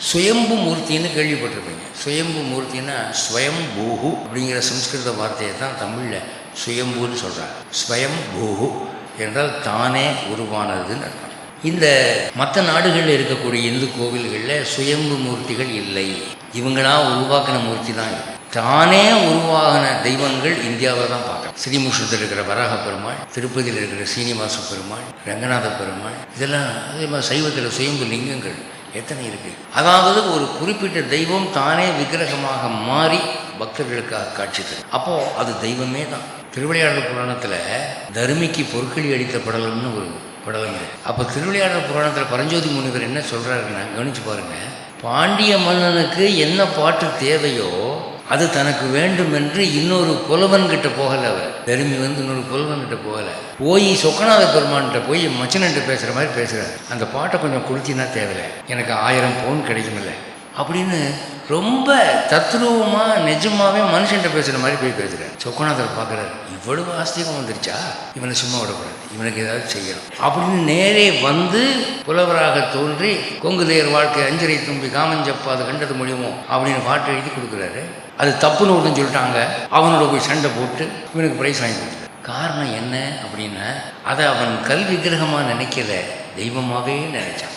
சுயம்பு மூர்த்தின்னு கேள்விப்பட்டிருப்பீங்க. சுயம்பு மூர்த்தின்னா ஸ்வயம்பூஹு அப்படிங்கிற சம்ஸ்கிருத வார்த்தையை தான் தமிழில் சுயம்புன்னு சொல்கிறாங்க. ஸ்வயம்பூஹு என்றால் தானே உருவானதுன்னு அர்த்தம். இந்த மற்ற நாடுகளில் இருக்கக்கூடிய இந்து கோவில்களில் சுயம்பு மூர்த்திகள் இல்லை. இவங்களா உருவாக்கின மூர்த்தி தான். தானே உருவாகின தெய்வங்கள் இந்தியாவில் தான் பார்க்கலாம். ஸ்ரீமுஷ்ணத்தில் இருக்கிற வராக பெருமாள், திருப்பதியில் இருக்கிற சீனிவாச பெருமாள், ரங்கநாத பெருமாள், இதெல்லாம் அதே மாதிரி சைவத்தில் சுயம்பு லிங்கங்கள் எத்தனை இருக்குது. அதாவது ஒரு குறிப்பிட்ட தெய்வம் தானே விக்கிரகமாக மாறி பக்தர்களுக்காக காட்சி தரும். அப்போது அது தெய்வமே தான். திருவிளையாடல் புராணத்தில் தருமிக்கு பொற்களி அடித்த படலம்னு ஒரு படலம் இருக்குது. அப்போ திருவிளையாடல் புராணத்தில் பரஞ்சோதி முனிவர் என்ன சொல்கிறாருன்னா, கவனித்து பாருங்கள். பாண்டிய மன்னனுக்கு என்ன பாட்டு தேவையோ அது தனக்கு வேண்டும் என்று இன்னொரு புலவன்கிட்ட போகலை. அவர் தருமி இன்னொரு புலவன்கிட்ட போகலை. போய் சொக்கநாத பெருமான்கிட்ட போய் மச்சனன்ட்டு பேசுகிற மாதிரி பேசுகிறார். அந்த பாட்டை கொஞ்சம் கொடுத்தினா தேவையில்லை, எனக்கு 1000 பவுன் கிடைக்குமில்ல அப்படின்னு ரொம்ப தத்ரூபமாக நிஜமாகவே மனுஷன்கிட்ட பேசுகிற மாதிரி போய் பேசுகிறார். சொக்கநாதர் பார்க்குறாரு, இவ்வளவு ஆஸ்திகம் வந்துருச்சா, இவனை சும்மா விடக்கூடாது, இவனுக்கு ஏதாவது செய்யணும் அப்படின்னு நேரே வந்து புலவராக தோன்றி கொங்குதையர் வாழ்க்கை அஞ்சரை தும்பி காமஞ்சப்பா அது கண்டது முடியுமோ அப்படின்னு பாட்டு எழுதி கொடுக்குறாரு. அது தப்புன்னு ஒருத்தன் சொல்லிட்டாங்க. அவனோட போய் சண்டை போட்டு இவனுக்கு பிரைஸ் வாங்கி கொடுத்தாரு. காரணம் என்ன அப்படின்னா, அதை அவன் கல் விக்கிரகமாக நினைக்கல, தெய்வமாகவே நினைச்சான்.